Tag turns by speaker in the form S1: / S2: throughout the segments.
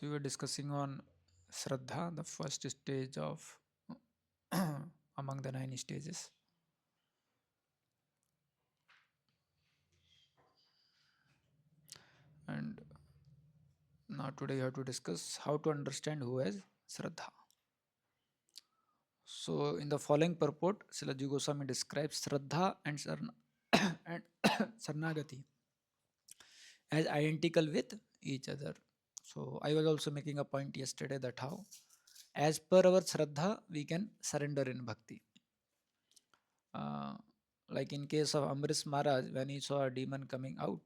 S1: So we were discussing on Shraddha, the first stage of among the 9 stages. And now today you have to discuss how to understand who has Shraddha. So in the following purport, Srilaji Goswami describes Shraddha and, and Sarnagati as identical with each other. So I was also making a point yesterday that how as per our Shraddha we can surrender in bhakti. Uh, like in case of Amrish Maharaj, when he saw a demon coming out,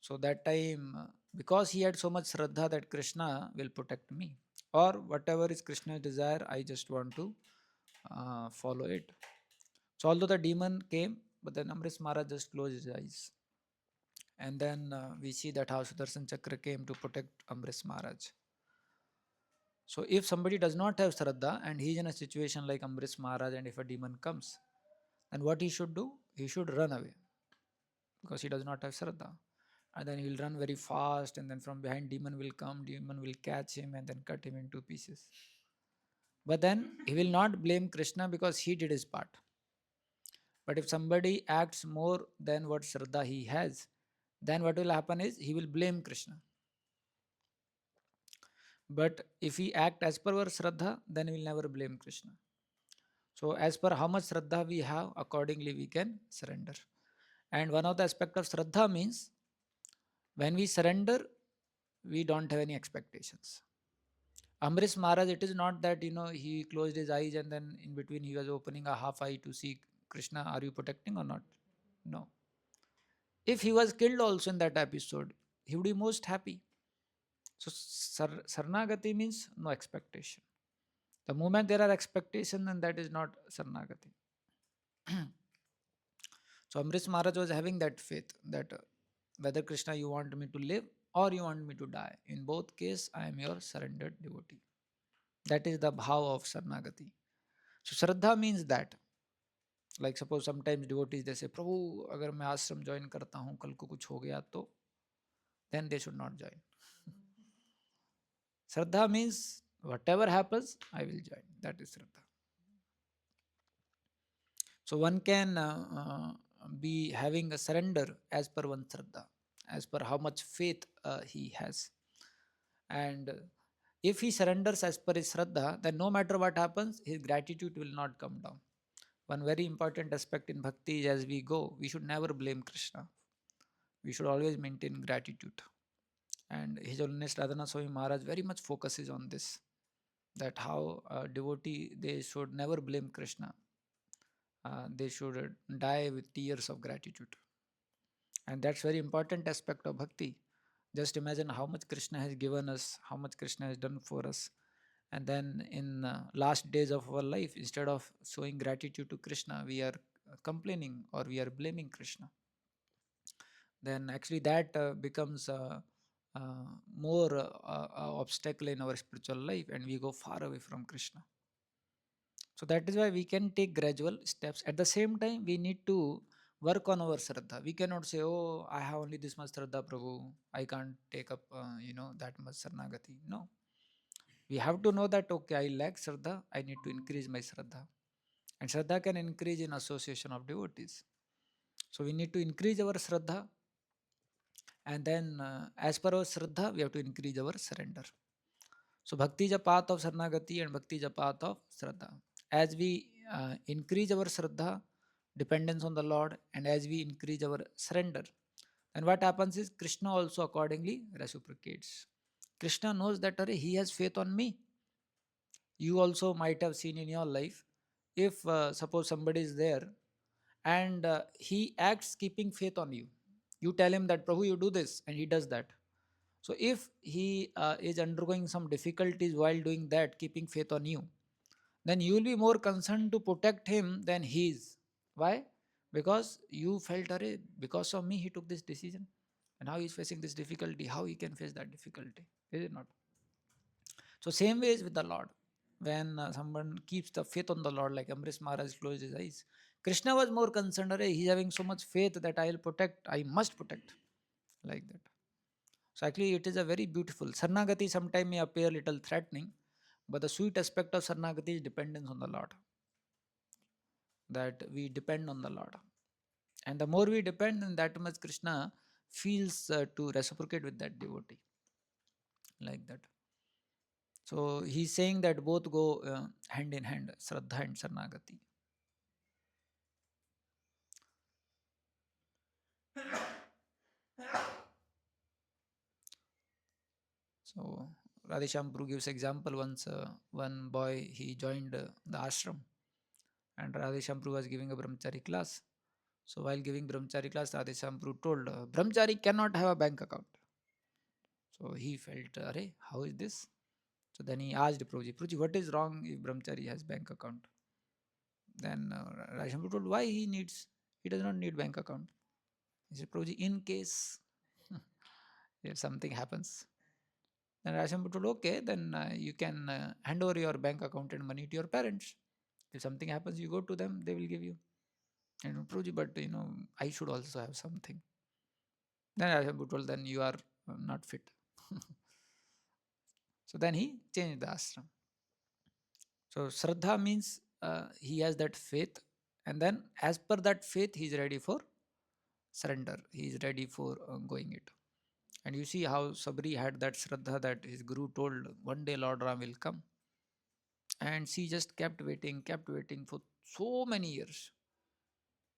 S1: so that time, because he had so much Shraddha that Krishna will protect me, or whatever is Krishna's desire, I just want to follow it. So although the demon came, but then Amrish Maharaj just closed his eyes. And then we see that how Sudarshan Chakra came to protect Amrish Maharaj. So if somebody does not have Shraddha and he is in a situation like Amrish Maharaj, and if a demon comes, then what he should do? He should run away because he does not have Shraddha. And then he will run very fast, and then from behind demon will come, demon will catch him and then cut him into pieces. But then he will not blame Krishna because he did his part. But if somebody acts more than what Shraddha he has, then what will happen is he will blame Krishna. But if he act as per our Shraddha, then he will never blame Krishna. So as per how much Shraddha we have, accordingly we can surrender. And one of the aspect of Shraddha means when we surrender, we don't have any expectations. Amrish Maharaj, it is not that he closed his eyes and then in between he was opening a half eye to see Krishna, are you protecting or not? No. If he was killed also in that episode, he would be most happy. So Sarnagati means no expectation. The moment there are expectations, then that is not Sarnagati. So Amrish Maharaj was having that faith that whether Krishna you want me to live or you want me to die, in both case I am your surrendered devotee. That is the bhav of Sarnagati. So Shraddha means that. Like suppose sometimes devotees they say, Prabhu, agar मैं आश्रम join करता हूँ कल को कुछ हो गया तो, then they should not join. Shraddha means whatever happens, I will join. That is Shraddha. So one can be having a surrender as per one Shraddha, as per how much faith he has. And if he surrenders as per his Shraddha, then no matter what happens, his gratitude will not come down. One very important aspect in bhakti is as we go, we should never blame Krishna. We should always maintain gratitude. And His Holiness Radhanath Swami Maharaj very much focuses on this, that how a devotee, they should never blame Krishna. They should die with tears of gratitude. And that's very important aspect of bhakti. Just imagine how much Krishna has given us, how much Krishna has done for us. And then in last days of our life, instead of showing gratitude to Krishna, we are complaining or we are blaming Krishna. Then actually that becomes more obstacle in our spiritual life, and we go far away from Krishna. So that is why we can take gradual steps. At the same time, we need to work on our Shraddha. We cannot say, oh, I have only this much Shraddha, Prabhu. I can't take up, that much Sarnagati. No. We have to know that, okay, I lack Shraddha. I need to increase my Shraddha. And Shraddha can increase in association of devotees. So we need to increase our Shraddha. And then as per our Shraddha, we have to increase our surrender. So bhakti is a path of Sarnagati and bhakti is a path of Shraddha. As we increase our Shraddha, dependence on the Lord, and as we increase our surrender, then what happens is Krishna also accordingly reciprocates. Krishna knows that he has faith on me. You also might have seen in your life, if suppose somebody is there and he acts keeping faith on you. You tell him that, Prabhu, you do this, and he does that. So if he is undergoing some difficulties while doing that, keeping faith on you, then you will be more concerned to protect him than he is. Why? Because you felt, Array, because of me, he took this decision. And now he's facing this difficulty. How he can face that difficulty? Is it not? So same way is with the Lord. When someone keeps the faith on the Lord, like Amrish Maharaj closed his eyes, Krishna was more concerned, Array, he's having so much faith that I will protect, I must protect. Like that. So actually it is a very beautiful. Sarnagati sometimes may appear little threatening, but the sweet aspect of Sarnagati is dependence on the Lord. That we depend on the Lord. And the more we depend, then that much Krishna feels to reciprocate with that devotee. Like that. So he's saying that both go hand in hand, Shraddha and Sarnagati. So Radhesham Prabhu gives example once one boy he joined the ashram and Radhesham Prabhu was giving a brahmachari class. So while giving brahmachari class, Radhesham Prabhu told brahmachari cannot have a bank account. So he felt, Arey, how is this? So then he asked Prabhuji, what is wrong if brahmachari has bank account? Then Radhesham Prabhu told why he does not need bank account. He said, Prabhuji, in case if something happens. Then Radhesham told, okay, then you can hand over your bank account and money to your parents. If something happens, you go to them, they will give you. And Prabhuji, but I should also have something. Then Radhesham told, then you are not fit. So then he changed the ashram. So Shraddha means he has that faith, and then as per that faith, he is ready for surrender. He is ready for going it. And you see how Sabri had that Shraddha that his guru told one day Lord Ram will come. And she just kept waiting for so many years.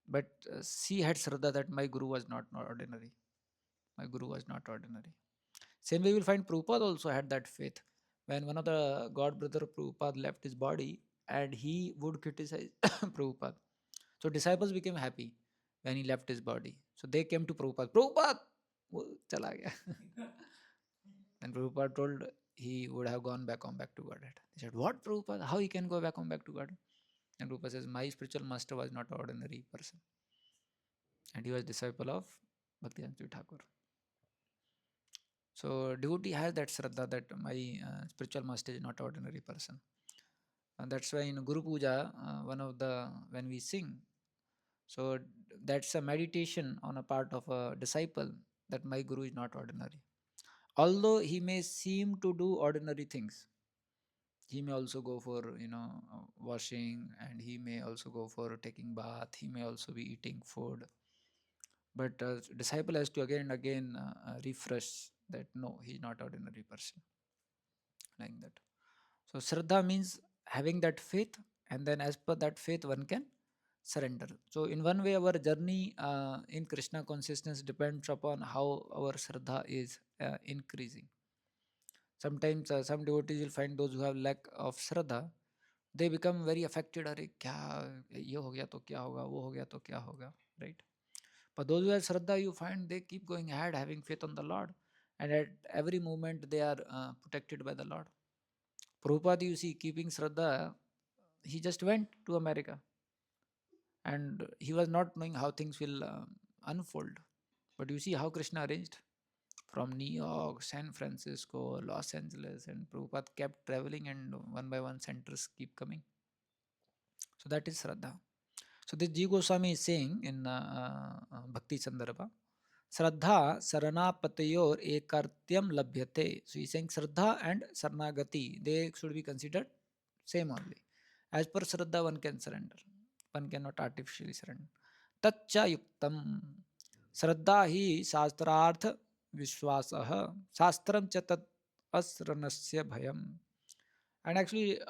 S1: But she had Shraddha that my guru was not ordinary. My guru was not ordinary. Same way you will find Prabhupada also had that faith. When one of the God brother Prabhupada left his body and he would criticize Prabhupada. So disciples became happy when he left his body. So they came to Prabhupada. Prabhupada! वो चला गया. And Prabhupada told he would have gone back to Godhead. They said, what Prabhupada? How he can go back to Godhead? And Prabhupada says, my spiritual master was not an ordinary person. And he was disciple of Bhaktivedanta Thakur. So devotee has that Shraddha that my spiritual master is not an ordinary person. And that's why in Guru Puja, when we sing, so that's a meditation on a part of a disciple that my Guru is not ordinary. Although he may seem to do ordinary things, he may also go for washing, and he may also go for taking bath, he may also be eating food, but disciple has to again and again refresh that no, he's not ordinary person, like that. So Shraddha means having that faith, and then as per that faith one can surrender. So in one way our journey in Krishna consciousness depends upon how our Shraddha is increasing. Sometimes some devotees will find those who have lack of Shraddha, they become very affected. अरे क्या ये हो गया तो क्या होगा, वो हो गया तो क्या होगा, right? But those who have Shraddha, you find they keep going ahead, having faith on the Lord, and at every moment they are protected by the Lord. Prabhupada, you see, keeping Shraddha, he just went to America, and he was not knowing how things will unfold. But you see how Krishna arranged from New York, San Francisco, Los Angeles, and Prabhupada kept traveling, and one by one centers keep coming. So that is Shraddha. So this Ji Goswami is saying in Bhakti Sandarbha, Shraddha Saranapatayor Ekartyam Labhyate. So he's saying Shraddha and Sarnagati, they should be considered same only. As per Shraddha, one can surrender. One cannot artificially surrender. Tacha Yuktam. Shraddha hi Shastrarth Vishwasah. Shastram Chatat Asranasya Bhayam. And actually,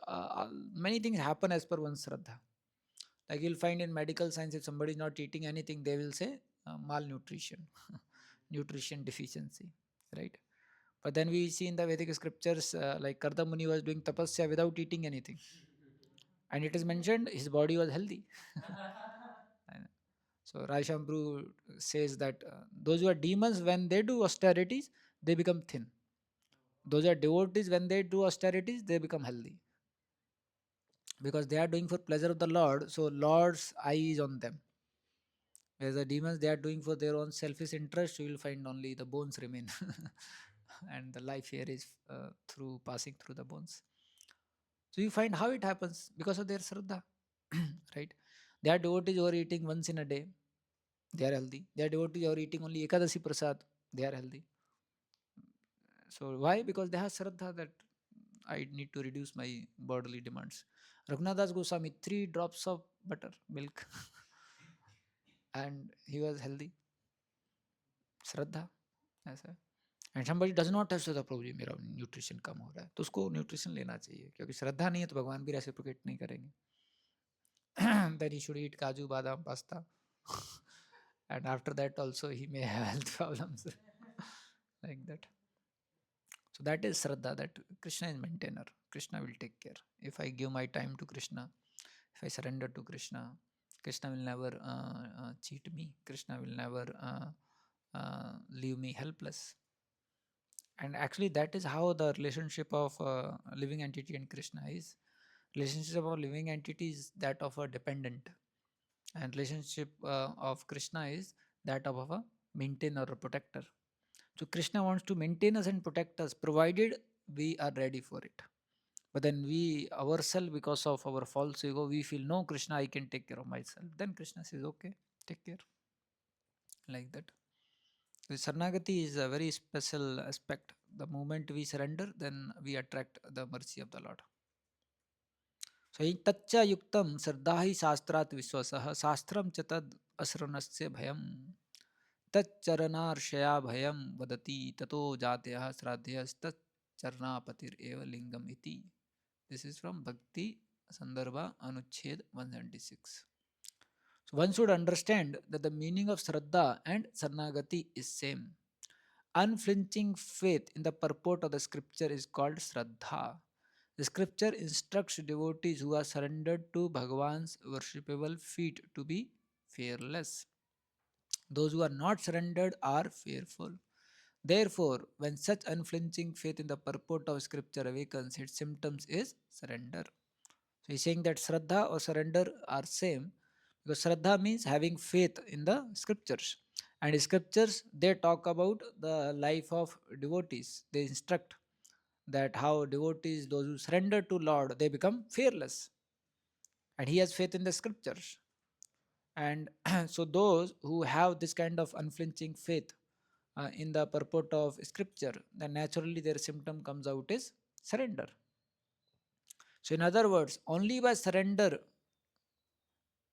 S1: many things happen as per one's Shraddha. Like you'll find in medical science, if somebody is not eating anything, they will say malnutrition, nutrition deficiency, right? But then we see in the Vedic scriptures, like Karta Muni was doing tapasya without eating anything. And it is mentioned his body was healthy. So Radhesham says that those who are demons, when they do austerities, they become thin. Those who are devotees, when they do austerities, they become healthy. Because they are doing for pleasure of the Lord, so Lord's eye is on them. Whereas the demons, they are doing for their own selfish interest, you will find only the bones remain. And the life here is through passing through the bones. So you find how it happens because of their Shraddha. Right? They are devotees who are eating once in a day, they are healthy. They are devotees who are eating only Ekadasi Prasad, they are healthy. So why? Because they have Shraddha that I need to reduce my bodily demands. Raghunath Das Goswami, 3 drops of butter, milk, and he was healthy. Shraddha, ऐसा. And somebody does not have shraddha, Prabhu ji मेरा nutrition कम हो रहा है, तो उसको nutrition लेना चाहिए, क्योंकि श्रद्धा नहीं है तो भगवान भी रेसिप्रोकेट नहीं करेंगे. Then he should eat kaju badam pasta. And after that also he may have health problems. Like that. So that is Shraddha, that Krishna is maintainer. Krishna will take care. If I give my time to Krishna, if I surrender to Krishna, Krishna will never cheat me. Krishna will never leave me helpless. And actually that is how the relationship of living entity and Krishna is. Relationship of living entity is that of a dependent, and relationship of Krishna is that of a maintainer or protector. So Krishna wants to maintain us and protect us, provided we are ready for it. But then we ourselves, because of our false ego, we feel, no, Krishna, I can take care of myself. Then Krishna says, okay, take care. Like that. The Sarnagati is a very special aspect. The moment we surrender, then we attract the mercy of the Lord. So taccha yuktam sardhahi shastrat viswasah shastram ch tad asranasya bhayam तच्चरणार्षया भयम वदति ततो जातयः श्राद्धयस्तच्चरणापतिर एव लिंगम इति. This is from Bhakti Sandarbha Anuched 176. So one should understand that the meaning of Shraddha and Sarnagati is same. Unflinching faith in the purport of the scripture is called Shraddha. The scripture instructs devotees who are surrendered to Bhagavan's worshipable feet to be fearless. Those who are not surrendered are fearful. Therefore, when such unflinching faith in the purport of scripture awakens, its symptoms is surrender. So he's saying that Shraddha or surrender are same, because Shraddha means having faith in the scriptures. And scriptures, they talk about the life of devotees. They instruct that how devotees, those who surrender to Lord, they become fearless. And he has faith in the scriptures. And so those who have this kind of unflinching faith in the purport of scripture, then naturally their symptom comes out is surrender. So in other words, only by surrender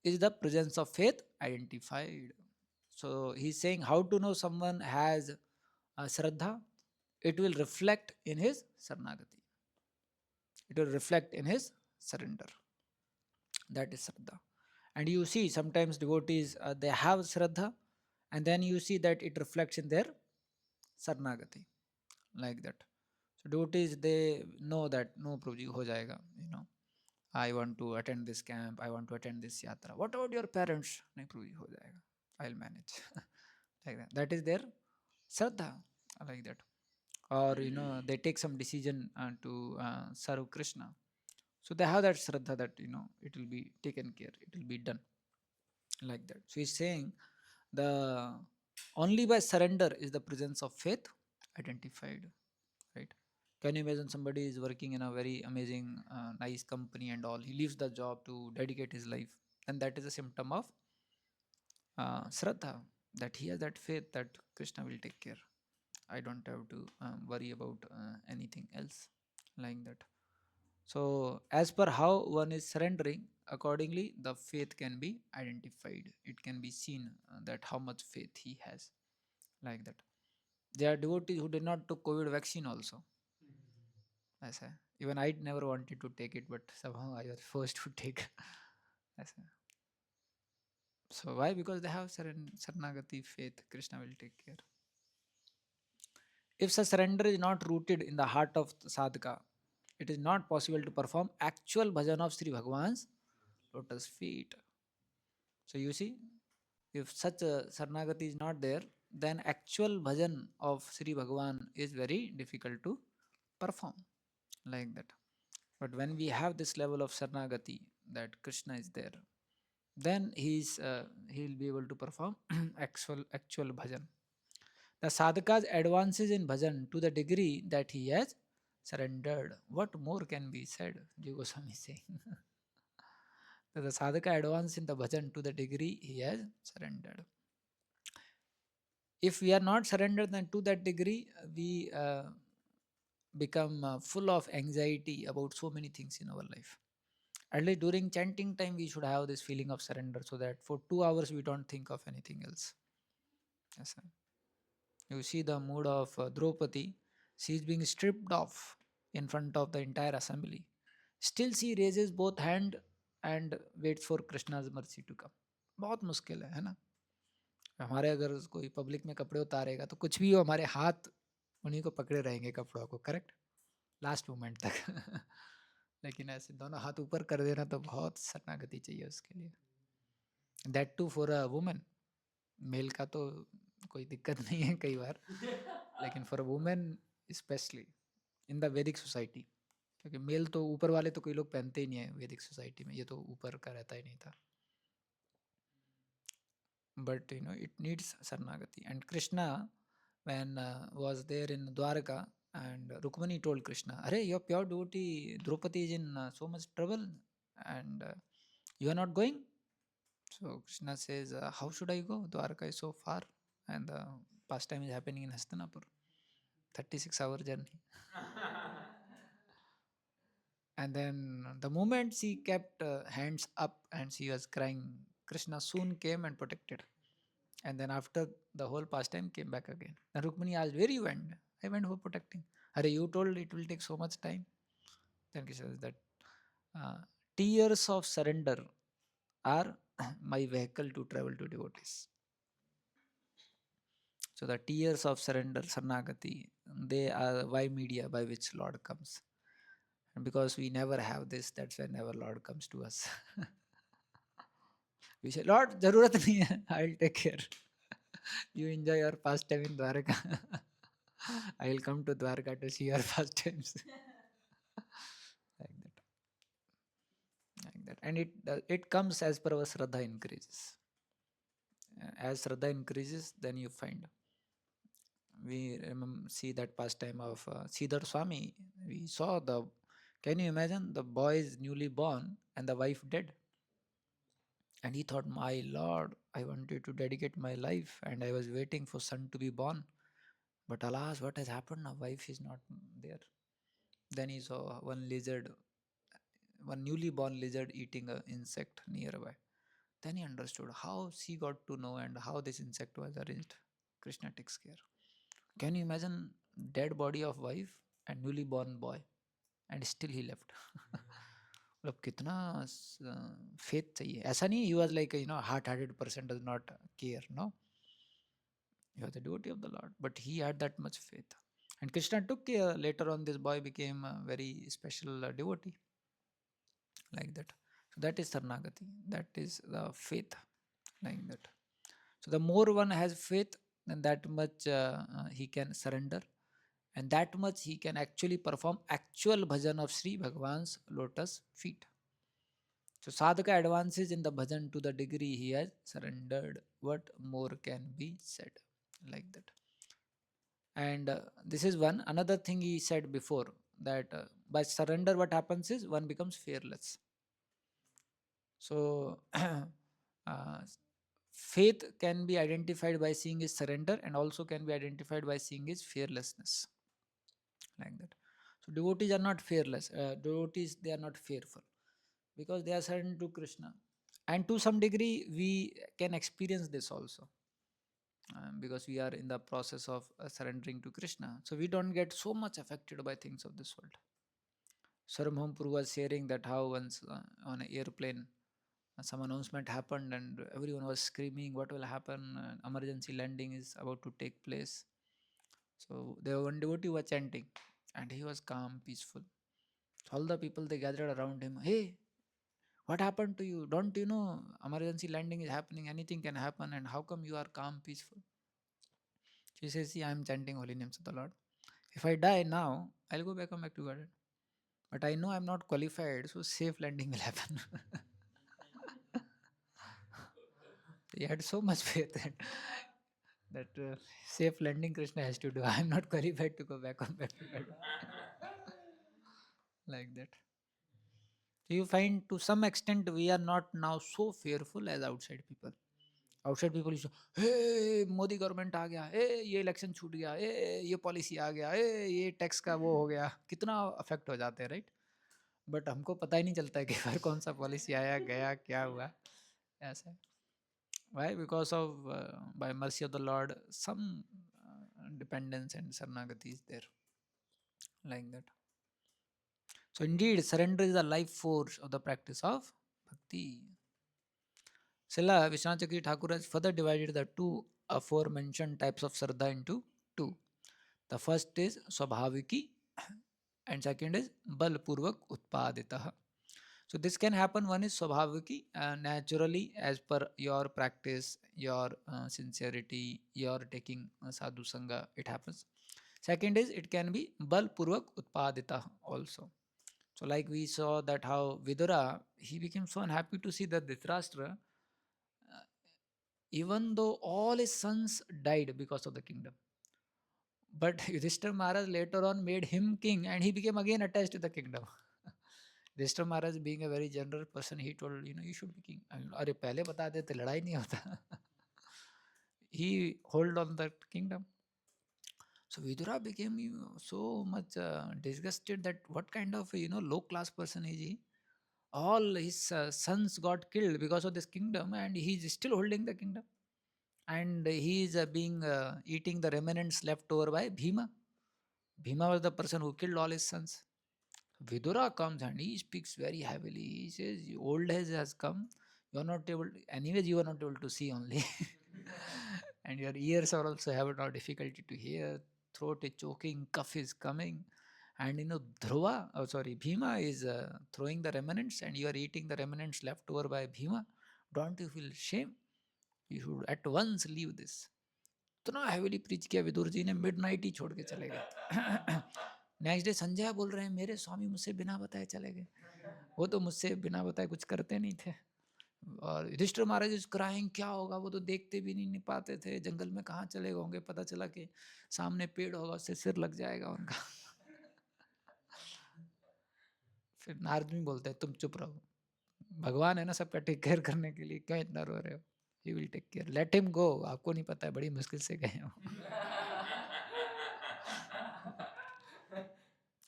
S1: is the presence of faith identified. So he's saying how to know someone has Shraddha? It will reflect in his Sarnagati. It will reflect in his surrender. That is Shraddha. And you see sometimes devotees, they have Shraddha, and then you see that it reflects in their Sarnagati. Like that. So devotees, they know that no, Prabhuji, ho jayega, I want to attend this camp, I want to attend this yatra. What about your parents? Nahi, Prabhuji, ho jayega, I'll manage. Like that. That is their Shraddha. Like that. Or they take some decision to serve Krishna. So they have that Shraddha that it will be taken care, it will be done. Like that. So he's saying the only by surrender is the presence of faith identified. Right? Can you imagine somebody is working in a very amazing, nice company and all? He leaves the job to dedicate his life. Then that is a symptom of Shraddha, that he has that faith that Krishna will take care. I don't have to worry about anything else. Like that. So, as per how one is surrendering, accordingly, the faith can be identified. It can be seen that how much faith he has. Like that. There are devotees who did not took COVID vaccine also. ऐसा है. Even I never wanted to take it, but somehow I was forced to take. ऐसा है. So why? Because they have Saranagati faith. Krishna will take care. If such surrender is not rooted in the heart of the sadhaka, it is not possible to perform actual bhajan of Sri Bhagwan's lotus feet. So you see, if such a Saranagati is not there, then actual bhajan of Sri Bhagwan is very difficult to perform. Like that. But when we have this level of Saranagati, that Krishna is there, then he'll be able to perform actual bhajan. The sadhaka advances in bhajan to the degree that he has surrendered. What more can be said? Jiva Goswami is saying. That the sadhaka advances in the bhajan to the degree he has surrendered. If we are not surrendered, then to that degree we become full of anxiety about so many things in our life. At least during chanting time, we should have this feeling of surrender so that for 2 hours we don't think of anything else. Yes, sir. You see the mood of Draupadi. She is being stripped off in front of the entire assembly. Still, she raises both hand and waits for Krishna's mercy to come. बहुत मुश्किल है ना? हमारे अगर कोई public में कपड़े उतारेगा तो कुछ भी हो, हमारे हाथ उन्हीं को पकड़े रहेंगे कपड़ों को, करेक्ट, लास्ट मोमेंट तक। लेकिन ऐसे दोनों हाथ ऊपर कर देना तो बहुत शरणागति चाहिए उसके लिए, that too for a women. Male का तो कोई दिक्कत नहीं है कई बार, लेकिन for women specially in the Vedic society, क्योंकि मेल तो ऊपर वाले तो कोई लोग पहनते ही नहीं है वैदिक सोसाइटी में, ये तो ऊपर का रहता ही नहीं था। But it needs Sarnagati. And Krishna, when was there in Dwarka, and Rukmani told Krishna, "Arey, your pure devotee Draupadi is in so much trouble, and you are not going." So Krishna says, "How should I go? Dwarka is so far, and the pastime is happening in Hastinapur, 36-hour journey." And then the moment she kept hands up and she was crying, Krishna soon came and protected. And then after the whole pastime came back again. Then Rukmini asked, "Where you went?" "I went for protecting." "Are you told it will take so much time?" Then Krishna says that uh, tears of surrender are my vehicle to travel to devotees. So the tears of surrender, Sarnagati, they are why media by which Lord comes. And because we never have this, that's why never Lord comes to us. We say, "Lord, jarurat nahi hai, I'll take care. You enjoy your pastime in Dwarka. I will come to Dwarka to see your pastimes." Like that, like that. And it comes as per our Shraddha increases. As Shraddha increases, then you find. We see that pastime of Siddhar Swami. We saw can you imagine the boy is newly born and the wife dead? And he thought, "My Lord, I wanted to dedicate my life and I was waiting for son to be born. But alas, what has happened? Now wife is not there." Then he saw one newly born lizard eating an insect nearby. Then he understood how she got to know and how this insect was arranged. Krishna takes care. Can you imagine dead body of wife and newly born boy, and still he left? मतलब कितना faith चाहिए, ऐसा नहीं, he was like hard-hearted person, does not care, no, he was the devotee of the Lord, but he had that much faith. And Krishna took care. Later on, this boy became a very special devotee, like that. So that is Sarnagati. That is the faith, like that. So the more one has faith, then that much he can surrender, and that much he can actually perform actual bhajan of Sri Bhagwan's lotus feet. So sadhaka advances in the bhajan to the degree he has surrendered. What more can be said? Like that. And this is one. Another thing he said before, that by surrender, what happens is one becomes fearless. So faith can be identified by seeing his surrender, and also can be identified by seeing his fearlessness, like that. So devotees are not fearless. Devotees, they are not fearful because they are surrendered to Krishna. And to some degree, we can experience this also, because we are in the process of surrendering to Krishna. So we don't get so much affected by things of this world. Sarvabhaumapur was sharing that how once on an airplane, some announcement happened and everyone was screaming, "What will happen? Emergency landing is about to take place." So there one devotee was chanting and he was calm, peaceful. So all the people, they gathered around him. "Hey, what happened to you? Don't you know emergency landing is happening? Anything can happen, and how come you are calm, peaceful?" She says, "See, I am chanting holy names of the Lord. If I die now, I'll go back to garden. But I know I'm not qualified, so safe landing will happen." He had so much faith that safe landing Krishna has to do. I'm not qualified to go back to garden. Like that. So you find to some extent we are not now so fearful as outside people. Outside people हे Modi government आ गया, ये election छूट गया, ये policy आ गया, ये tax का वो हो गया, कितना अफेक्ट हो जाते हैं, राइट? बट हमको पता ही नहीं चलता है कि फिर कौन सा पॉलिसी आया गया, क्या हुआ ऐसे। Why? Because of by mercy of the Lord, some dependence and Saranagati is there, like that. So indeed, surrender is the life force of the practice of bhakti. Srila Vishwanath Chakravarti Thakur has further divided the two aforementioned types of Shraddha into two. The first is Swabhaviki and second is Balpurvak Utpaditah. So this can happen. One is Swabhaviki, naturally as per your practice, your sincerity, your taking sadhu sangha, it happens. Second is it can be Balpurvak Utpaditah also. So like we saw that how Vidura, he became so unhappy to see that Dhritarashtra, even though all his sons died because of the kingdom, but Yudhishthira Maharaj later on made him king and he became again attached to the kingdom. Yudhishthira Maharaj being a very general person, he told, you should be king. अरे पहले बता देते लड़ाई नहीं होता. He hold on that kingdom. So Vidura became so much disgusted that what kind of low class person is he? All his sons got killed because of this kingdom, and he is still holding the kingdom. And he is being eating the remnants left over by Bhima. Bhima was the person who killed all his sons. Vidura comes and he speaks very heavily. He says, old age has come. You are not able, anyways, you are not able to see only. And your ears are also having now difficulty to hear. Throat is choking, cough is coming. And Bhima is throwing the remnants and you are eating the remnants left over by Bhima. Don't you feel shame? You should at once leave this. इतना heavily preach किया विदुर जी ने, midnight ही छोड़ के चले गए. Next day Sanjay बोल रहे हैं मेरे स्वामी मुझसे बिना बताए चले गए. वो तो मुझसे बिना बताए कुछ करते नहीं थे. और युधिष्ठिर महाराज इज क्राइंग, क्या होगा, वो तो देखते भी नहीं पाते थे, जंगल में कहाँ चले गए होंगे, पता चला कि सामने पेड़ होगा उससे सिर लग जाएगा उनका. फिर नारद भी बोलते हैं तुम चुप रहो, भगवान है ना सबका टेक केयर करने के लिए, क्यों इतना रो रहे हो, he will take care, let him go, आपको नहीं पता है बड़ी मुश्किल से गए हो.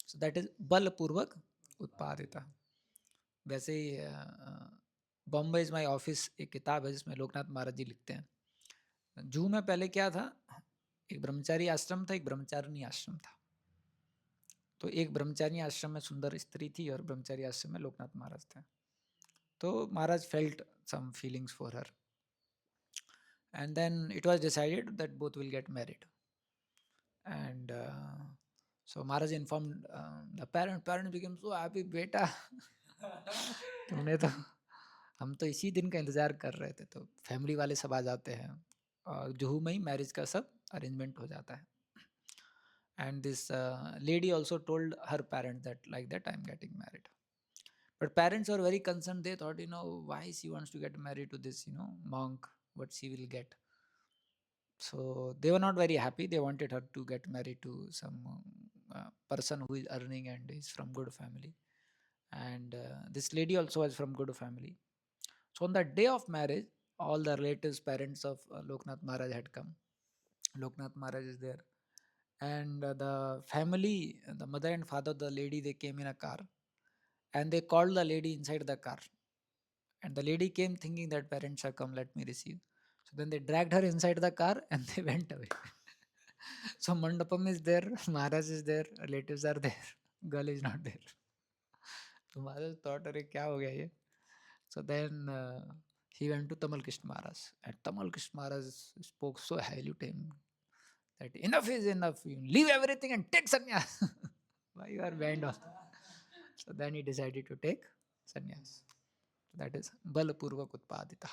S1: सो दैट इज बलपूर्वक उत्पादिता. वैसे ही बॉम्बे इज माई ऑफिस एक किताब है जिसमें लोकनाथ महाराज जी लिखते हैं, जू में पहले क्या था, एक ब्रह्मचारी आश्रम था, एक ब्रह्मचारिणी आश्रम था. तो एक ब्रह्मचारी आश्रम में सुंदर स्त्री थी और ब्रह्मचारी आश्रम में लोकनाथ महाराज थे. तो Maharaj felt some feelings for her and then it was decided that both will get married. And so Maharaj informed the parent became so happy, बेटा तुमने तो, हम तो इसी दिन का इंतजार कर रहे थे. तो फैमिली वाले सब आ जाते हैं और जुहू में ही मैरिज का सब अरेंजमेंट हो जाता है. And this lady also told her parents that like that I am getting married. But parents were very concerned. They thought, why she wants to get married to this, monk, what she will get. So they were not very happy. They wanted her to get married to some person who is earning and is from good family. And this lady also was from good family. So on the day of marriage, all the relatives, parents of Loknath Maharaj had come. Loknath Maharaj is there. And the family, the mother and father of the lady, they came in a car. And they called the lady inside the car. And the lady came thinking that parents have come, let me receive. So then they dragged her inside the car and they went away. So Mandapam is there, Maharaj is there, relatives are there, girl is not there. So Maharaj thought, अरे क्या हो गया ये? So then he went to Tamal Krishna Maharaj. And Tamal Krishna Maharaj spoke so highly to him that enough is enough. You leave everything and take sannyas. Why you are banned on? So then he decided to take sannyas. That is Balapurvak Utpadita.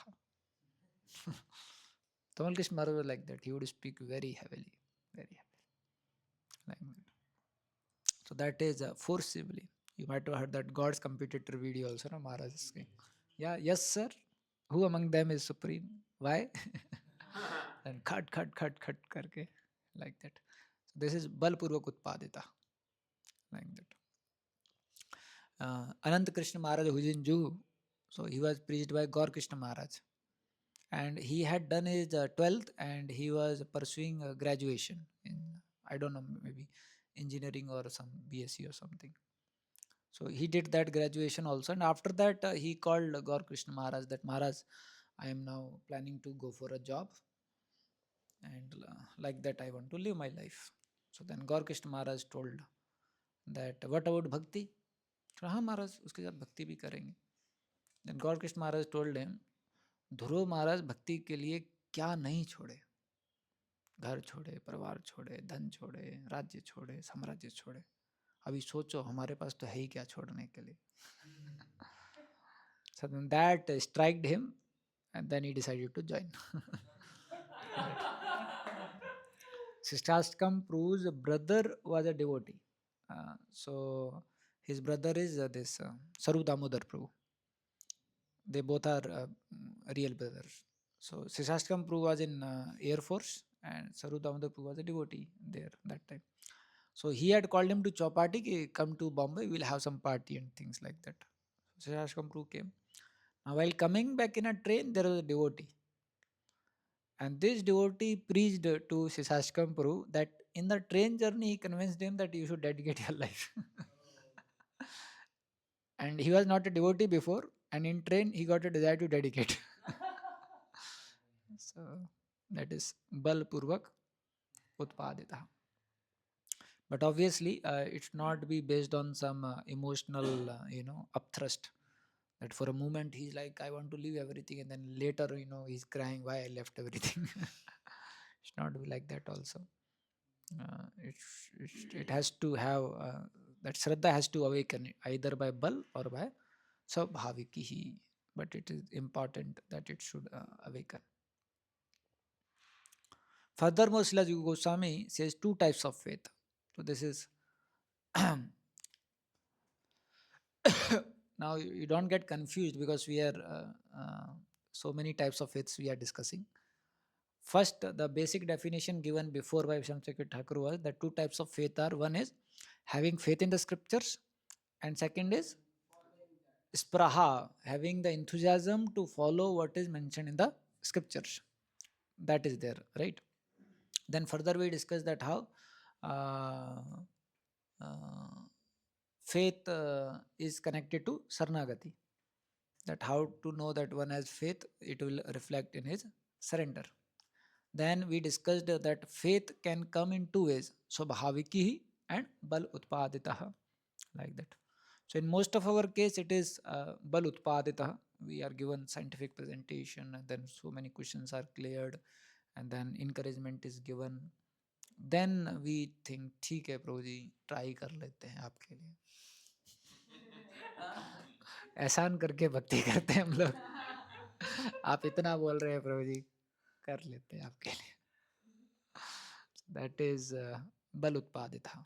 S1: Tamal Krishna Maharaj was like that. He would speak very heavily, very heavily. Like that. So that is forcibly. You might have heard that God's competitor video also, no? Maharaj is saying, yeah, yes, sir. Who among them is supreme? Why? And cut, karke, like that. So this is Balpurvak Utpadita, like that. Anant Krishna Maharaj, who is in Juhu, so he was preached by Gaur Krishna Maharaj. and he had done his 12th, and he was pursuing graduation in, I don't know, maybe engineering or some BSc or something. So he did that graduation also, and after that he called Gaur Krishna Maharaj that Maharaj, I am now planning to go for a job, and like that I want to live my life. So then Gaur Krishna Maharaj told that what about bhakti? So, हाँ महाराज उसके साथ भक्ति भी करेंगे. Then Gaur Krishna Maharaj told him, ध्रुव महाराज भक्ति के लिए क्या नहीं छोड़े, घर छोड़े, परिवार छोड़े, धन छोड़े, राज्य छोड़े, साम्राज्य छोड़े. अभी सोचो हमारे पास तो है ही क्या छोड़ने के लिए. So then that struck him, and then he decided to join. Srishtastakam proves brother was a devotee. So his brother is this Saru Damodar Prabhu. They both are real brothers. So Srishtastakam Prabhu was in Air Force, and Saru Damodar Prabhu was a devotee there that time. So he had called him to Chowpatty, ki, come to Bombay, we'll have some party and things like that. So Srishtastakam Prabhu came. Now while coming back in a train, there was a devotee. And this devotee preached to Sisashkam Prabhu that in the train journey, he convinced him that you should dedicate your life. And he was not a devotee before, and in train, he got a desire to dedicate. So that is Bal Purvak Utpadita. But obviously, it should not be based on some emotional, upthrust. That for a moment he's like, I want to leave everything, and then later, he's crying, why I left everything. It should not be like that also. It has to have that Shraddha has to awaken either by Bal or by Sabhavikihi. But it is important that it should awaken. Furthermore, Srila Jiva Goswami says two types of faith. So this is now you don't get confused because we are so many types of faiths we are discussing. First, the basic definition given before by Shamsakir Thakur was that two types of faith are, one is having faith in the scriptures, and second is spraha, having the enthusiasm to follow what is mentioned in the scriptures. That is there, right? Then further we discuss that how uh, uh, faith is connected to Sarnagati. That how to know that one has faith, it will reflect in his surrender. Then we discussed that faith can come in two ways, Swabhavikihi and Bal Utpaditaha, like that. So in most of our case, it is Bal Utpaditaha. We are given scientific presentation, and then so many questions are cleared, and then encouragement is given. Then we think, ठीक है प्रभु जी, try कर लेते हैं आपके लिए. एहसान करके भक्ति करते हैं हम लोग. आप इतना बोल रहे हैं प्रभु जी, कर लेते हैं आपके लिए. That is Bal Utpadita.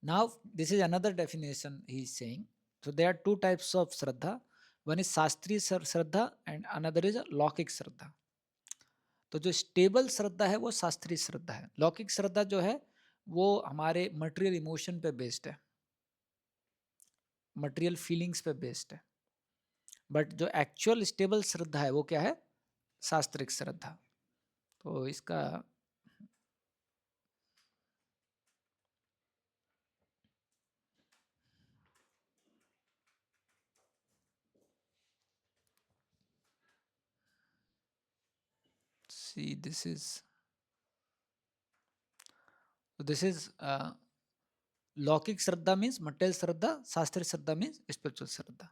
S1: Now, this is another definition he is saying. So, there are two types of Shraddha. One is Shastri Shraddha and another is Laukik Shraddha. तो जो स्टेबल श्रद्धा है वो शास्त्रीय श्रद्धा है. लौकिक श्रद्धा जो है वो हमारे मटेरियल इमोशन पे बेस्ड है, मटेरियल फीलिंग्स पे बेस्ड है. बट जो एक्चुअल स्टेबल श्रद्धा है वो क्या है? शास्त्रिक श्रद्धा. तो इसका see this is लौकिक श्रद्धा मीन्स मटेरियल श्रद्धा, शास्त्रीय श्रद्धा मीन्स स्पिरिचुअल श्रद्धा.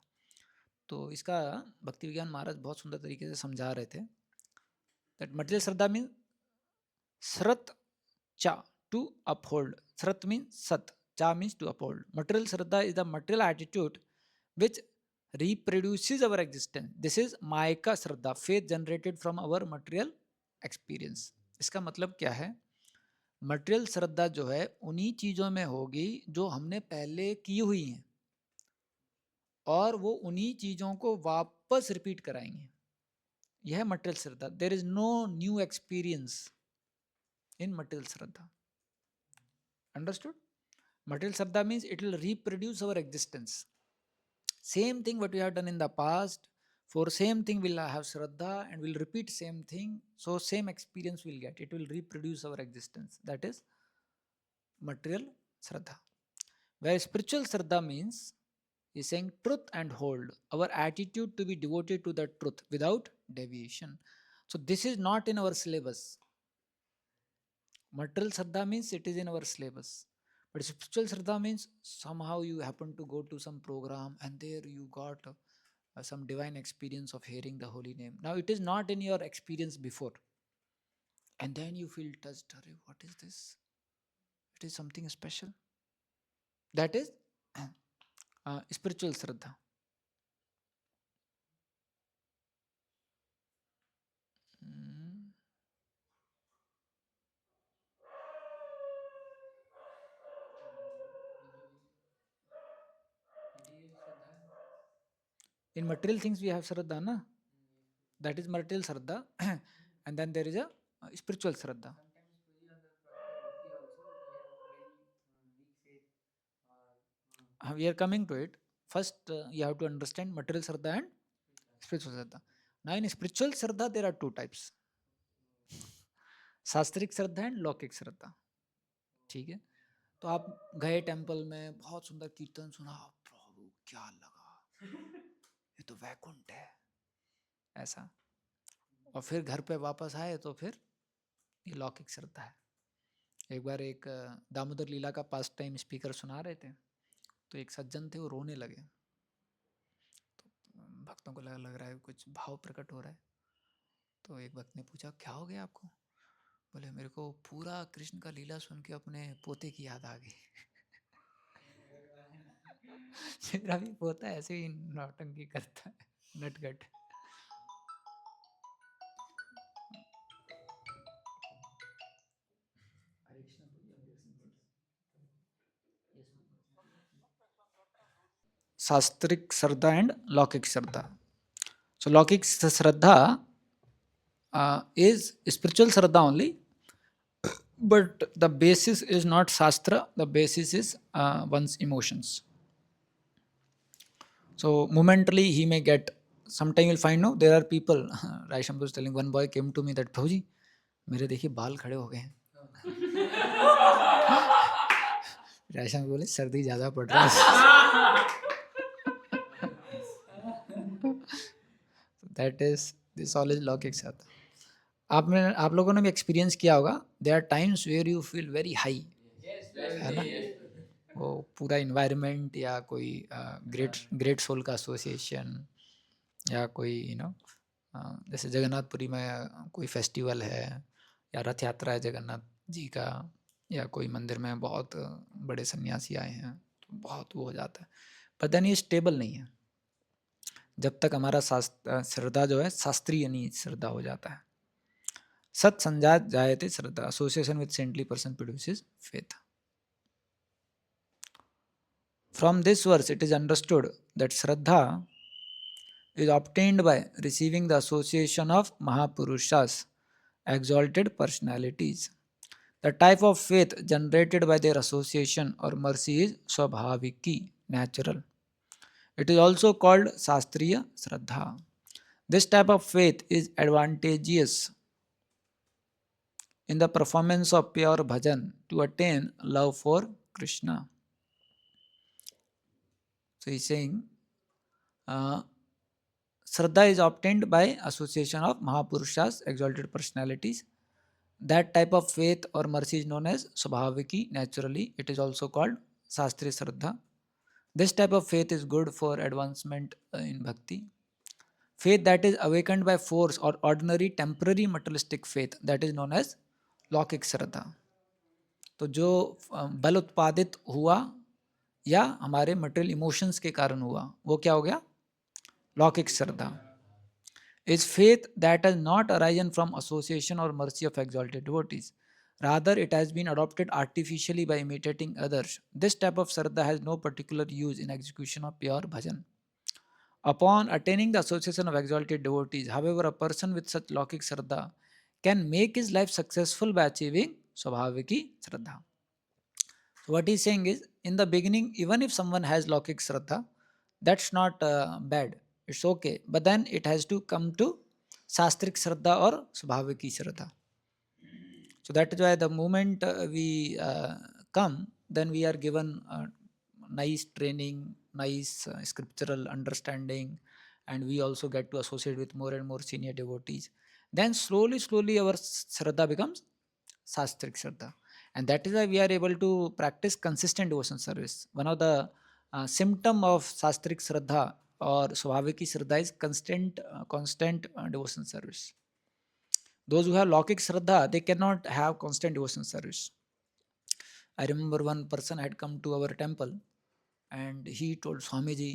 S1: तो इसका भक्ति विज्ञान महाराज बहुत सुंदर तरीके से समझा रहे थे. दैट मटेरियल श्रद्धा मीन्स श्रत चा, टू अपहोल्ड. श्रत मीन्स सत, cha means to uphold. Material Shraddha is the material attitude which reproduces our existence. This is Mayaka Shraddha, faith generated from our material experience. इसका मतलब क्या है? Material श्रद्धा जो है उन्हीं चीज़ों में होगी जो हमने पहले की हुई हैं, और वो उन्हीं चीज़ों को वापस रिपीट कराएंगे. यह है material shraddha. There is no new experience in material shraddha. Understood? Material Shraddha means it will reproduce our existence. Same thing what we have done in the past For same thing we'll have Shraddha and we'll repeat same thing. So same experience we'll get. It will reproduce our existence. That is material Shraddha. Where spiritual Shraddha means is saying truth and hold. Our attitude to be devoted to the truth without deviation. So this is not in our syllabus. Material Shraddha means it is in our syllabus. But spiritual Shraddha means somehow you happen to go to some program and there you got some divine experience of hearing the holy name. Now it is not in your experience before. And then you feel touched. "Arey, what is this? It is something special." That is spiritual Shraddha. Mm. In material things we have Shraddha, na? That is material Shraddha. And then there is a spiritual Shraddha. We are coming to it. First, you have to understand material Shraddha and spiritual Shraddha. Now, in spiritual Shraddha, there are two types: shastrik shraddha and laukik shraddha. ठीक है. तो आप गए temple में, बहुत सुंदर कीर्तन सुना, प्रभु क्या लगा, ये तो वैकुंठ है, ऐसा. और फिर घर पे वापस आए तो फिर ये लौकिक श्रद्धा है. एक बार एक दामोदर लीला का पास्ट टाइम स्पीकर सुना रहे थे, तो एक सज्जन थे, वो रोने लगे. तो भक्तों को लग रहा है कुछ भाव प्रकट हो रहा है. तो एक भक्त ने पूछा, क्या हो गया आपको? बोले, मेरे को पूरा कृष्ण का लीला सुन के अपने पोते की याद आ गई. मेरा भी पोता ऐसे ही नौटंकी करता है, नटखट. शास्त्रिक shraddha and laukik Shraddha. So Lockic Shraddha is spiritual Shraddha only, but the basis is not Shastra, the basis is one's emotions. So momentarily he may get, sometime you'll find, no, there are people, Raisham was telling, one boy came to me that, Prabhuji, मेरे देखिए बाल खड़े हो गए हैं. रायशम बोले, सर्दी ज़्यादा पड़ रहा है. That is, this all is लौकिक श्रद्धा. आप लोगों ने भी एक्सपीरियंस किया होगा, there are times where you feel very high, है ना? वो पूरा इन्वायरमेंट या कोई ग्रेट ग्रेट सोल का एसोसिएशन या कोई जैसे जगन्नाथपुरी में कोई फेस्टिवल है या रथ यात्रा है जगन्नाथ जी का, या कोई मंदिर में बहुत बड़े सन्यासी आए हैं, तो बहुत वो हो जाता है. पर देन ये स्टेबल नहीं है जब तक हमारा श्रद्धा जो है शास्त्रीय नहीं श्रद्धा हो जाता है. सत संजात जायते श्रद्धा, association with saintly person produces faith. From this verse, it is understood that Shraddha is obtained by receiving the association of Mahapurushas, exalted personalities. The type of faith generated by their association or mercy is Swabhaviki, natural. It is also called Shastriya Shraddha. This type of faith is advantageous in the performance of pure bhajan to attain love for Krishna. So he is saying, Shraddha is obtained by association of Mahapurushas, exalted personalities. That type of faith or mercy is known as Swabhaviki, naturally. It is also called Shastriya Shraddha. This type of faith is good for advancement in bhakti. Faith that is awakened by force or ordinary temporary materialistic faith, that is known as लौकिक श्रद्धा. तो जो बल उत्पादित हुआ या हमारे material emotions के कारण हुआ, वो क्या हो गया? लौकिक श्रद्धा. Is faith that has not arisen from association or mercy of exalted devotees. Rather, it has been adopted artificially by imitating others. This type of shraddha has no particular use in execution of pure bhajan. Upon attaining the association of exalted devotees, however, a person with such lौकिक shraddha can make his life successful by achieving swabhaviki shraddha. So what he's saying is, in the beginning, even if someone has लौकिक shraddha, that's not bad. It's okay, but then it has to come to Shastric Shraddha or Svabhaviki Shraddha. So that is why the moment we come, then we are given nice training, nice scriptural understanding, and we also get to associate with more and more senior devotees. Then slowly, slowly our Shraddha becomes Shastric Shraddha. And that is why we are able to practice consistent devotion service. One of the symptom of Shastric Shraddha or Swabhaviki Shraddha is constant devotion service. Those who have Lokik Shraddha, they cannot have constant devotion service. I remember one person had come to our temple and he told Swami ji,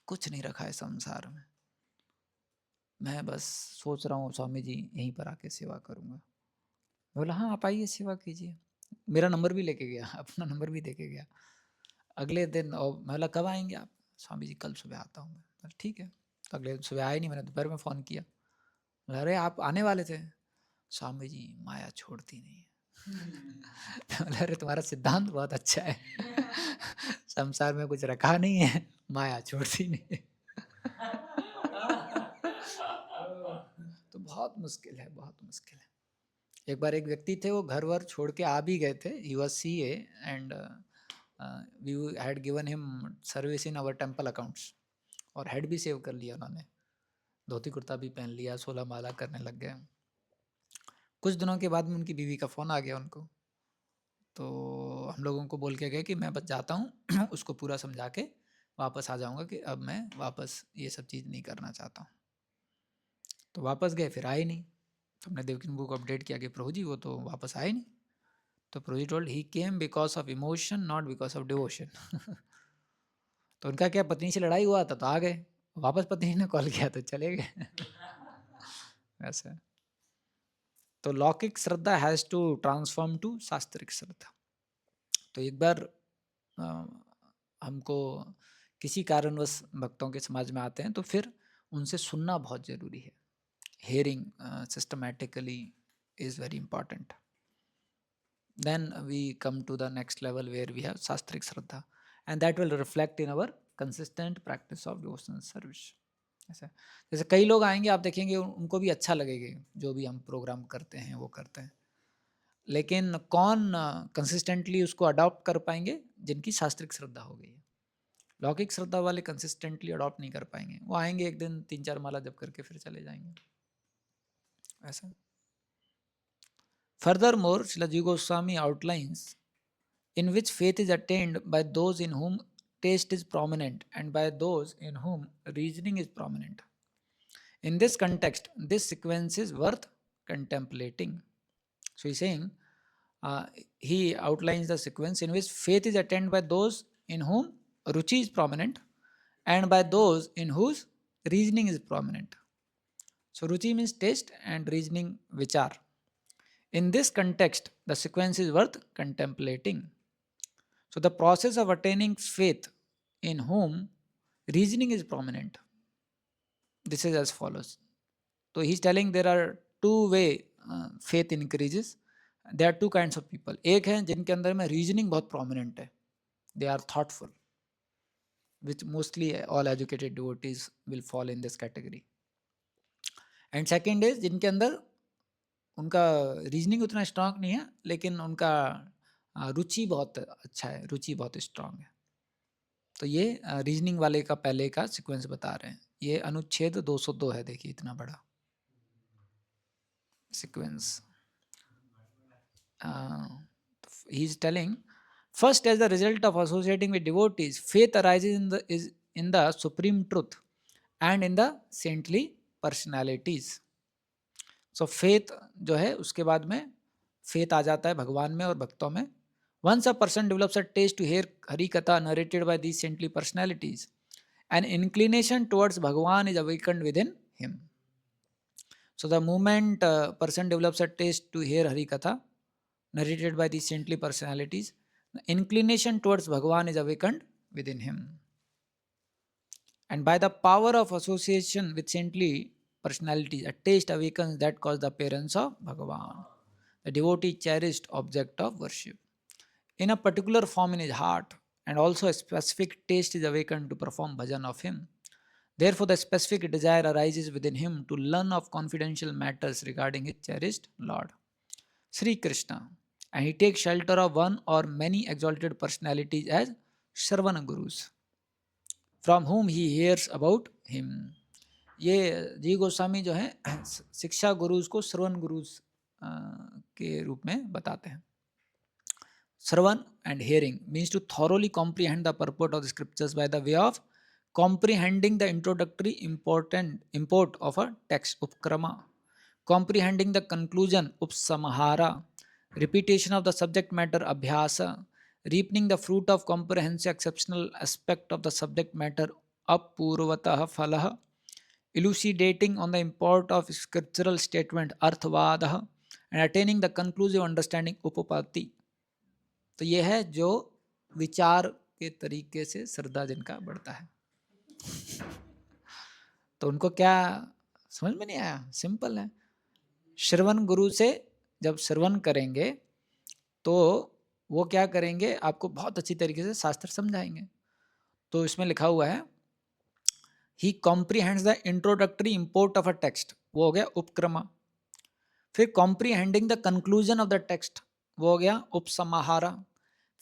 S1: कुछ नहीं रखा है संसार में, मैं बस सोच रहा हूँ स्वामी जी यहीं पर आके सेवा करूँगा. बोला हाँ आप आइए सेवा कीजिए. मेरा नंबर भी लेके गया, अपना नंबर भी देके गया. अगले दिन और मैं बोला कब आएंगे आप? स्वामी जी कल सुबह आता हूँ मैं. बोला, ठीक है. तो अगले दिन सुबह आए नहीं, मैंने दोपहर में फ़ोन किया. बोला अरे आप आने वाले थे? स्वामी जी माया छोड़ती नहीं है. बोला अरे तुम्हारा सिद्धांत बहुत अच्छा है. संसार में कुछ रखा नहीं है, माया छोड़ती नहीं है. तो बहुत मुश्किल है, बहुत मुश्किल है. एक बार एक व्यक्ति थे, वो घर वर छोड़ के आ भी गए थे. He was CA and we had given him service in our temple accounts, और हेड भी सेव कर लिया उन्होंने, धोती कुर्ता भी पहन लिया, 16 माला करने लग गए. कुछ दिनों के बाद में उनकी बीवी का फ़ोन आ गया उनको. तो हम लोगों को बोल के गए कि मैं बस जाता हूँ, उसको पूरा समझा के वापस आ जाऊँगा कि अब मैं वापस ये सब चीज़ नहीं करना चाहता हूँ. तो वापस गए, फिर आए नहीं. तो हमने देवकी नंबू को अपडेट किया कि प्रभु जी वो तो वापस आए नहीं. तो Prabhu ji told he came because of emotion not because of devotion. तो उनका क्या, पत्नी से लड़ाई हुआ था तो आ गए, वापस पत्नी ने कॉल किया तो चले गए. ऐसा. तो लौकिक श्रद्धा हैज़ टू ट्रांसफॉर्म टू शास्त्रिक श्रद्धा. तो एक बार हमको किसी कारणवश भक्तों के समाज में आते हैं तो फिर उनसे सुनना बहुत ज़रूरी है. Hearing systematically is very important. Then we come to the next level where we have Shastric Shraddha, and that will reflect in our consistent practice of devotional service. ऐसा जैसे कई लोग आएंगे, आप देखेंगे उनको भी अच्छा लगेगा जो भी हम प्रोग्राम करते हैं वो करते हैं, लेकिन कौन कंसिस्टेंटली उसको अडॉप्ट कर पाएंगे? जिनकी शास्त्रिक श्रद्धा हो गई है. लौकिक श्रद्धा वाले कंसिस्टेंटली अडॉप्ट नहीं कर पाएंगे. वो आएंगे एक दिन 3-4 माला जप करके फिर चले जाएंगे. ऐसा. Furthermore, Srila Jiva Goswami outlines in which faith is attained by those in whom taste is prominent and by those in whom reasoning is prominent. In this context, this sequence is worth contemplating. So he's saying, he outlines the sequence in which faith is attained by those in whom ruchi is prominent and by those in whose reasoning is prominent. So ruchi means taste and reasoning vichar. In this context, the sequence is worth contemplating. So the process of attaining faith in whom reasoning is prominent, this is as follows. So he's telling there are two way faith increases. There are two kinds of people. एक है जिनके अंदर में reasoning बहुत prominent है. They are thoughtful, which mostly all educated devotees will fall in this category. And second is जिनके अंदर उनका रीजनिंग उतना स्ट्रांग नहीं है, लेकिन उनका रुचि बहुत अच्छा है, रुचि बहुत स्ट्रांग है. तो ये रीजनिंग वाले का पहले का सीक्वेंस बता रहे हैं. ये अनुच्छेद 202 है, देखिए इतना बड़ा sequence. He is telling, first as the result of associating with devotees, faith arises in the supreme truth and in the saintly personalities. So faith जो है उसके बाद में फेथ आ जाता है भगवान में और भक्तों में. Once a person develops a taste to hear Hari Katha narrated by these saintly personalities, an inclination towards Bhagavan is awakened within him. So the moment a person develops a taste to hear Hari Katha narrated by these saintly personalities, the inclination towards Bhagavan is awakened within him. And by the power of association with saintly personalities, a taste awakens that causes the appearance of Bhagavan, the devotee cherished object of worship, in a particular form in his heart, and also a specific taste is awakened to perform bhajan of him. Therefore, the specific desire arises within him to learn of confidential matters regarding his cherished Lord, Sri Krishna, and he takes shelter of one or many exalted personalities as Shravana Gurus, from whom he hears about him. ये जी गोस्वामी जो है शिक्षा गुरुज को श्रवण गुरुज के रूप में बताते हैं. Shravan and hearing means to thoroughly comprehend the purport of the scriptures by the way of comprehending the introductory import of a text, upkrama, comprehending the conclusion, upsamahara, repetition of the subject matter, abhyasa, reaping the fruit of comprehensive exceptional aspect of the subject matter, apurvatah phalah, elucidating on the import of scriptural statement, arthavadah, and attaining the conclusive understanding, upapatti. तो ये है जो विचार के तरीके से श्रद्धा जिनका बढ़ता है. तो उनको क्या समझ में नहीं आया? सिंपल है. श्रवण गुरु से जब श्रवण करेंगे तो वो क्या करेंगे, आपको बहुत अच्छी तरीके से शास्त्र समझाएंगे. तो इसमें लिखा हुआ है he comprehends the introductory import of a text, वो हो गया उपक्रमा. फिर comprehending the conclusion of the text, वो हो गया उपसमाहारा.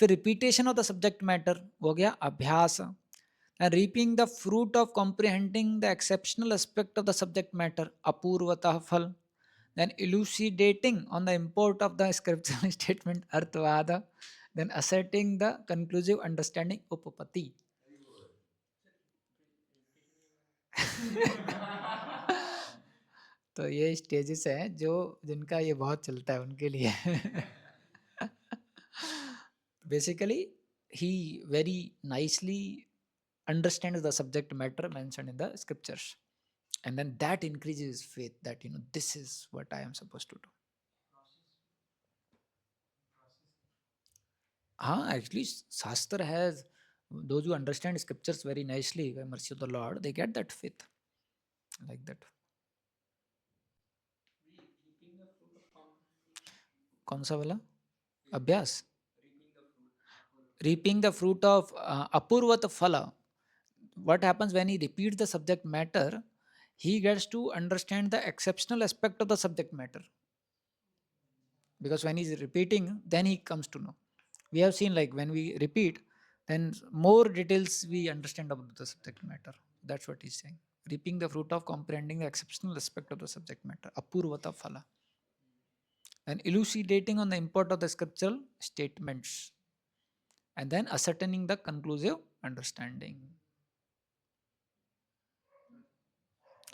S1: फिर repetition of the subject matter, वो हो गया अभ्यास. And reaping the fruit of comprehending the exceptional aspect of the subject matter, अपूर्वतः फल. Then elucidating on the import of the scriptural statement, arthvada. Then asserting the conclusive understanding, upapati. तो ये stages हैं जो जिनका ये बहुत चलता है उनके लिए. Basically, he very nicely understands the subject matter mentioned in the scriptures, and then that increases his faith that this is what I am supposed to do. Actually, Shastra has those who understand scriptures very nicely by mercy of the Lord, they get that faith like that. कौन सा वाला अभ्यास? Reaping the fruit of apurvat phala. What happens when he repeats the subject matter? He gets to understand the exceptional aspect of the subject matter. Because when he's repeating, then he comes to know. We have seen like when we repeat, then more details we understand about the subject matter. That's what he's saying. Reaping the fruit of comprehending the exceptional aspect of the subject matter, apurvata phala. And elucidating on the import of the scriptural statements. And then ascertaining the conclusive understanding.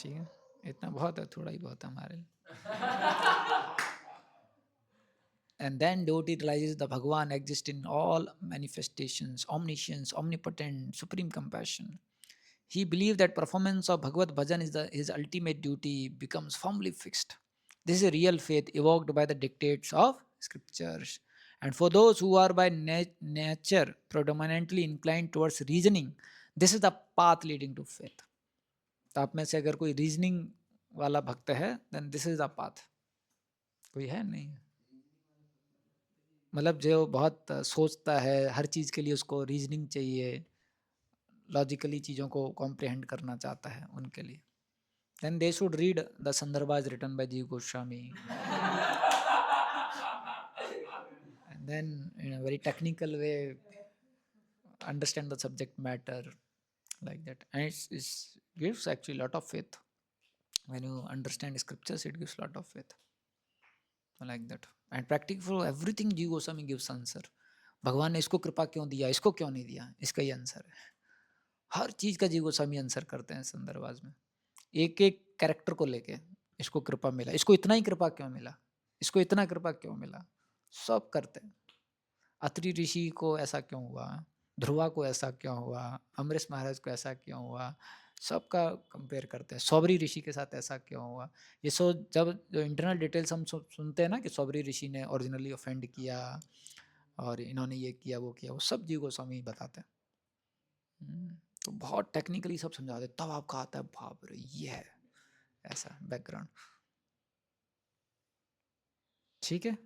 S1: ठीक है, इतना बहुत है, थोड़ा ही बहुत है हमारे लिए. And then devotee realizes the Bhagavan exists in all manifestations, omniscience, omnipotent, supreme compassion. He believes that performance of Bhagavad Bhajan is his ultimate duty, becomes firmly fixed. This is a real faith evoked by the dictates of scriptures. And for those who are by nature predominantly inclined towards reasoning, this is the path leading to faith. तो आप में से अगर कोई reasoning वाला भक्त है, then this is the path. कोई है नहीं? मतलब जो बहुत सोचता है, हर चीज़ के लिए उसको रीजनिंग चाहिए, लॉजिकली चीज़ों को कॉम्प्रिहेंड करना चाहता है, उनके लिए then they should read the Sandarbhas written by G Goswami, and then in a very technical way understand the subject matter like that. And it gives actually a lot of faith. When you understand scriptures, it gives a lot of faith like that. And practically for everything ji Goswami gives answer. भगवान ने इसको कृपा क्यों दिया, इसको क्यों नहीं दिया, इसका ही आंसर है. हर चीज का जी गोस्वामी आंसर करते हैं संदर्भाज में, एक एक कैरेक्टर को लेके. इसको कृपा मिला, इसको इतना ही कृपा क्यों मिला, इसको इतना कृपा क्यों मिला, सब करते हैं. अत्रि ऋषि को ऐसा क्यों हुआ, ध्रुवा को ऐसा क्यों हुआ, अमरीश महाराज को ऐसा क्यों हुआ, सबका कंपेयर करते हैं. सौबरी ऋषि के साथ ऐसा क्यों हुआ. ये सो जब जो इंटरनल डिटेल्स हम सुनते हैं ना कि सौबरी ऋषि ने ओरिजिनली ऑफेंड किया और इन्होंने ये किया वो किया, वो सब जी गोस्वामी बताते हैं. तो बहुत टेक्निकली सब समझाते, तब आपका आता है बाप रे ये है ऐसा बैकग्राउंड. ठीक है,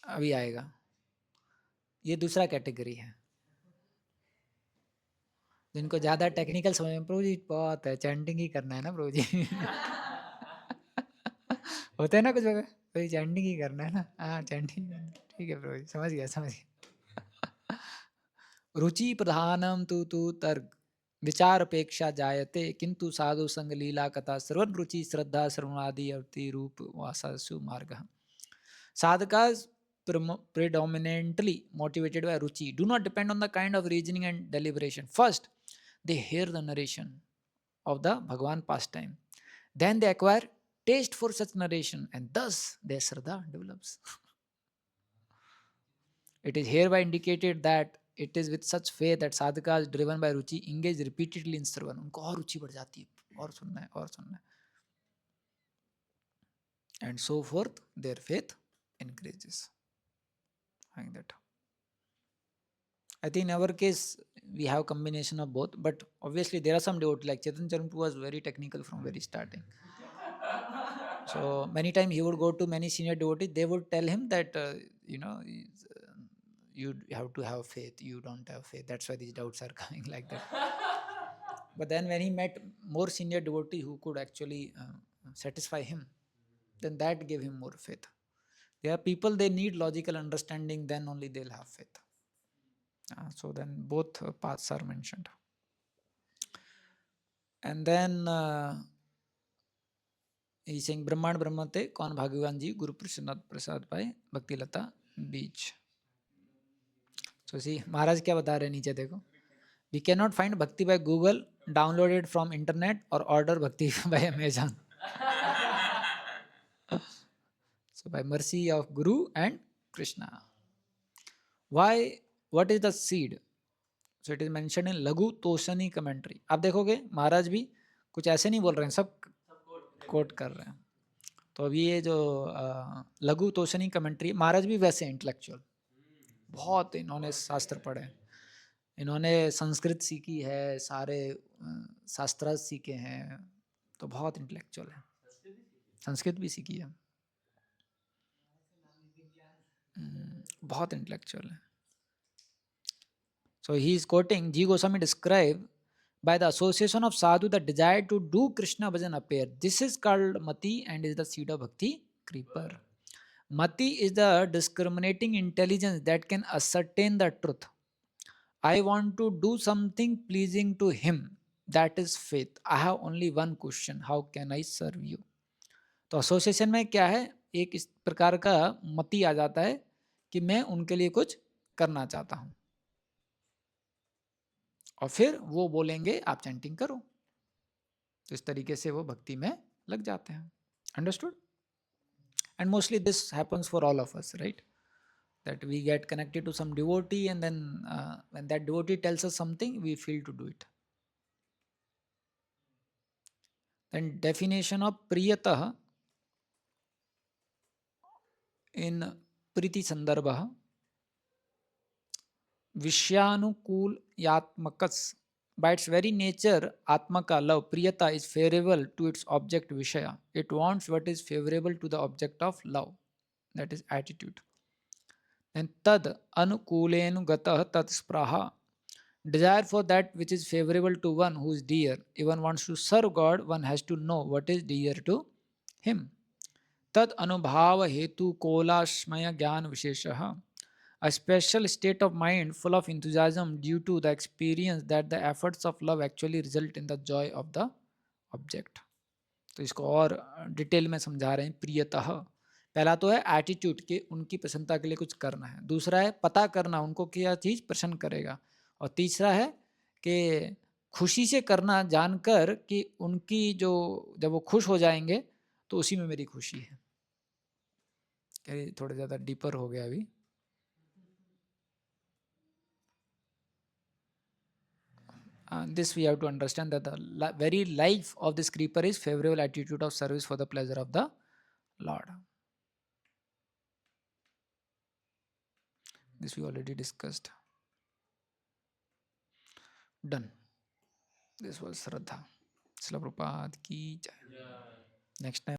S1: अभी आएगा, ये दूसरा कैटेगरी है. जिनको ज़्यादा टेक्निकल समझ में, प्रभु जी बहुत है, चैंटिंग ही करना है ना प्रभु जी। होते हैं ना कुछ जगह, प्रभु जी चैंटिंग ही करना है ना, हाँ चैंटिंग, ठीक है प्रभु जी, समझ गया समझ गया। रुचि प्रधानम तु तर्क विचार अपेक्षा जायते, किंतु साधु संग लीला कथा श्रवण रुचि श्रद्धा श्रवणादि अवति रूप वासु मार्ग। Sadhakas predominantly motivated by ruchi do not depend on the kind of reasoning and deliberation. First, they hear the narration of the Bhagwan pastime. Then they acquire taste for such narration, and thus their Shraddha develops. It is hereby indicated that it is with such faith that sadhakas driven by ruchi engage repeatedly in Sravan. उनको और रुचि बढ़ जाती है, और सुनना है और सुनना है, and so forth their faith increases. Like that. I think in our case we have combination of both, but obviously there are some devotees like Chaitanya Charitamrita was very technical from very starting. So many times he would go to many senior devotees. They would tell him that you have to have faith. You don't have faith. That's why these doubts are coming like that. But then when he met more senior devotee who could actually satisfy him, then that gave him more faith. There are people, they need logical understanding, then only they'll have faith. So then both paths are mentioned. And then he's saying Brahman Brahmate कौन भाग्यवान जी गुरु प्रसाद पाए भक्ति लता बीच. So see महाराज क्या बता रहे हैं नीचे देखो. We cannot find bhakti by Google, download it from internet or order bhakti by Amazon. So by mercy of Guru and Krishna. Why? What is the seed? So it is mentioned in Laghu Toshani commentary. आप देखोगे महाराज भी कुछ ऐसे नहीं बोल रहे हैं, सब कोट कर रहे हैं. तो अभी ये जो लघु तोषणी कमेंट्री, महाराज भी वैसे इंटेलेक्चुअल, बहुत इन्होंने शास्त्र पढ़े हैं, इन्होंने संस्कृत सीखी है, सारे शास्त्र सीखे हैं, तो बहुत इंटेलेक्चुअल है, संस्कृत भी सीखी है, बहुत इंटेलेक्चुअल है. So he is quoting Ji Goswami describe by the association of sadhu the desire to do Krishna bhajan appear. This is called mati and is the seed of bhakti creeper. Mati is the discriminating intelligence that can ascertain the truth. I want to do something pleasing to him. That is faith. I have only one question. How can I serve you? तो association में क्या है, एक इस प्रकार का मति आ जाता है कि मैं उनके लिए कुछ करना चाहता हूं, और फिर वो बोलेंगे आप चैंटिंग करो, तो इस तरीके से वो भक्ति में लग जाते हैं. Understood? And mostly this happens for all of us, right? That we get connected to some devotee, and then when that devotee tells us something, we feel to do it. Then definition of priyatah in priti sandarbha, vishyانukul yatmakas. By its very nature, atmaka love, priyata is favorable to its object vishaya. It wants what is favorable to the object of love, that is attitude. And tad anukulenu gatah tat spraha, desire for that which is favorable to one who is dear. If one wants to serve God, one has to know what is dear to him. Tad anubhava hetu kolashmaya gyan visheshaha, a special state of mind full of enthusiasm due to the experience that the efforts of love actually result in the joy of the object. तो इसको और detail में समझा रहे हैं. प्रियतः, पहला तो है एटीट्यूड के उनकी प्रसन्नता के लिए कुछ करना है, दूसरा है पता करना उनको क्या चीज़ प्रसन्न करेगा, और तीसरा है कि खुशी से करना जानकर कि उनकी जो जब वो खुश हो जाएंगे तो उसी में मेरी खुशी है. थोड़ा ज़्यादा डीपर हो गया अभी. This we have to understand that the very life of this creeper is favorable attitude of service for the pleasure of the Lord. This we already discussed. Done. This was Shraddha. Srila Prabhupada ki jai. Next time.